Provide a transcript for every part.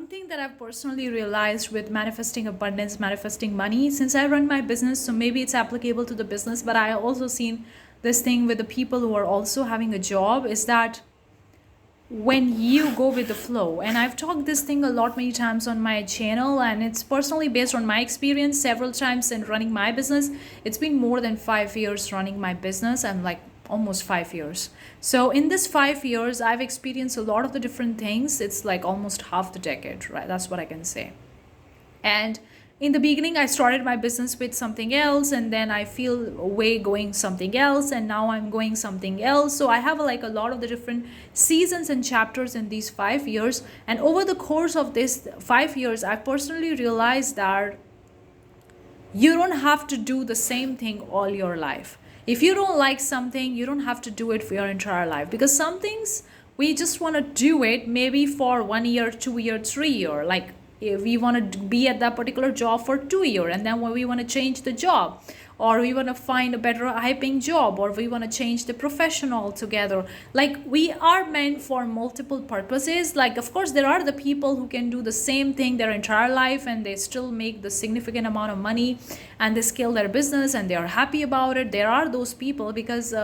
Something that I've personally realized with manifesting abundance, manifesting money, since I run my business, so maybe it's applicable to the business, but I also seen this thing with the people who are also having a job is that when you go with the flow, and I've talked this thing a lot many times on my channel, and it's personally based on my experience several times in running my business. It's been more than 5 years running my business. I'm like almost 5 years. So in this 5 years, I've experienced a lot of the different things. It's like almost half the decade, right? That's what I can say. And in the beginning, I started my business with something else, and then I feel way going something else, and now I'm going something else. So I have like a lot of the different seasons and chapters in these 5 years. And over the course of this 5 years, I personally realized that you don't have to do the same thing all your life. If you don't like something, you don't have to do it for your entire life, because some things we just want to do it maybe for 1 year, 2 year, 3 year. Like if we want to be at that particular job for 2 year, and then when we want to change the job, or we want to find a better high paying job, or we want to change the profession altogether. Like we are meant for multiple purposes. Like of course there are the people who can do the same thing their entire life and they still make the significant amount of money, and they scale their business and they are happy about it. There are those people, because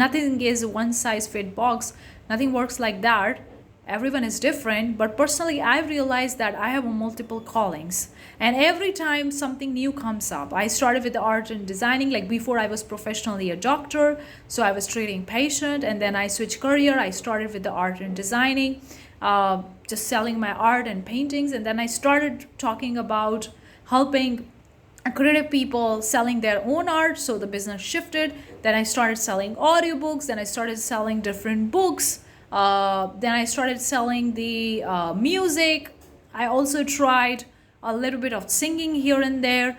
nothing is one size fit box. Nothing works like that. Everyone is different. But personally, I've realized that I have multiple callings, and every time something new comes up. I started with the art and designing. Like before, I was professionally a doctor, so I was treating patient, and then I switched career. I started with the art and designing, just selling my art and paintings, and then I started talking about helping creative people selling their own art. So the business shifted. Then I started selling audiobooks. Then I started selling different books. Then I started selling the music. I also tried a little bit of singing here and there.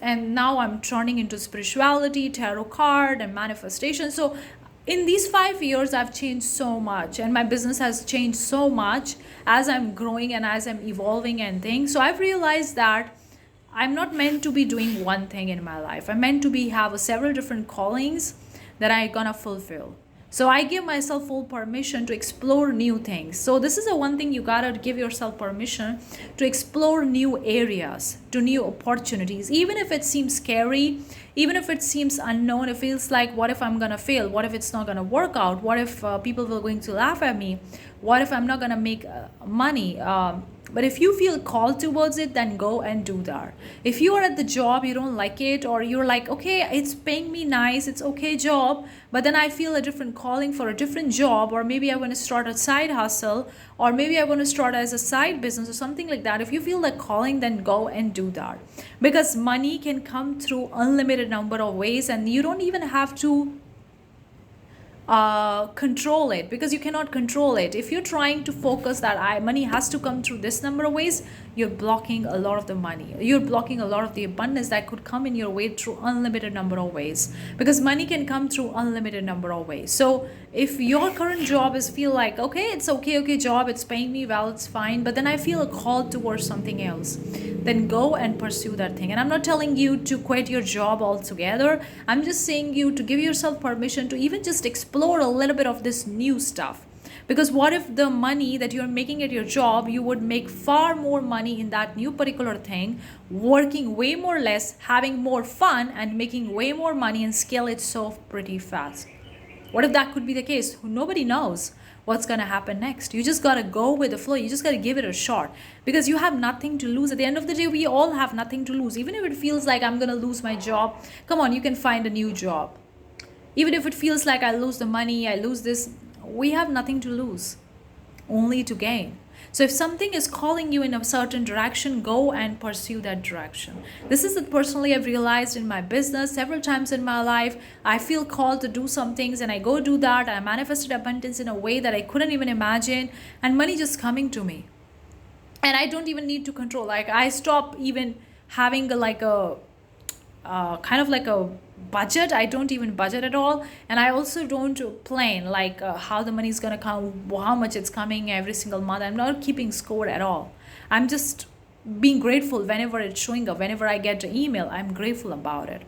And now I'm turning into spirituality, tarot card, and manifestation. So in these 5 years, I've changed so much, and my business has changed so much as I'm growing and as I'm evolving and things. So I've realized that I'm not meant to be doing one thing in my life. I'm meant to be have several different callings that I gonna fulfill. So I give myself full permission to explore new things. So this is the one thing you gotta give yourself permission to explore new areas, to new opportunities, even if it seems scary, even if it seems unknown. It feels like, what if I'm gonna fail? What if it's not gonna work out? What if people are going to laugh at me? What if I'm not gonna make money? But if you feel called towards it, then go and do that. If you are at the job, you don't like it, or you're like, okay, it's paying me nice, it's okay job, but then I feel a different calling for a different job, or maybe I want to start a side hustle, or maybe I want to start as a side business or something like that. If you feel that calling, then go and do that. Because money can come through unlimited number of ways, and you don't even have to control it, because you cannot control it. If you're trying to focus that money has to come through this number of ways, you're blocking a lot of the money. You're blocking a lot of the abundance that could come in your way through unlimited number of ways, because money can come through unlimited number of ways. So if your current job is feel like, okay, it's okay job, it's paying me well, it's fine, but then I feel a call towards something else, then go and pursue that thing. And I'm not telling you to quit your job altogether. I'm just saying you to give yourself permission to even just explore a little bit of this new stuff. Because what if the money that you're making at your job, you would make far more money in that new particular thing, working way more less, having more fun, and making way more money and scale it so pretty fast? What if that could be the case? Nobody knows what's going to happen next. You just got to go with the flow. You just got to give it a shot, because you have nothing to lose. At the end of the day, we all have nothing to lose. Even if it feels like I'm going to lose my job, come on, you can find a new job. Even if it feels like I lose the money, I lose this, we have nothing to lose, only to gain. So if something is calling you in a certain direction, go and pursue that direction. This is what personally I've realized in my business several times in my life. I feel called to do some things, and I go do that. I manifested abundance in a way that I couldn't even imagine, and money just coming to me. And I don't even need to control. Like I stop even having a kind of like a budget. I don't even budget at all, and I also don't plan like how the money is going to come, how much it's coming every single month. I'm not keeping score at all. I'm just being grateful whenever it's showing up. Whenever I get an email, I'm grateful about it.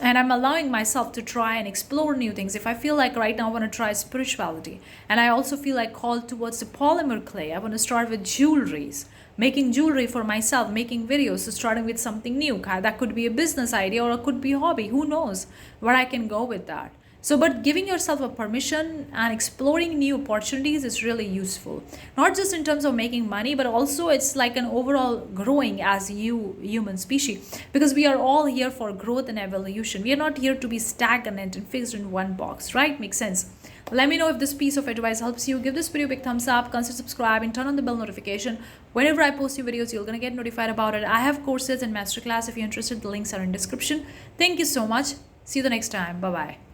And I'm allowing myself to try and explore new things. If I feel like right now I want to try spirituality, and I also feel like called towards the polymer clay, I want to start with jewelries, making jewelry for myself, making videos, so starting with something new. That could be a business idea or it could be a hobby. Who knows where I can go with that? So, but giving yourself a permission and exploring new opportunities is really useful. Not just in terms of making money, but also it's like an overall growing as you human species. Because we are all here for growth and evolution. We are not here to be stagnant and fixed in one box, right? Makes sense. Let me know if this piece of advice helps you. Give this video a big thumbs up, consider subscribing, turn on the bell notification. Whenever I post new videos, you're gonna get notified about it. I have courses and masterclass. If you're interested, the links are in description. Thank you so much. See you the next time. Bye bye.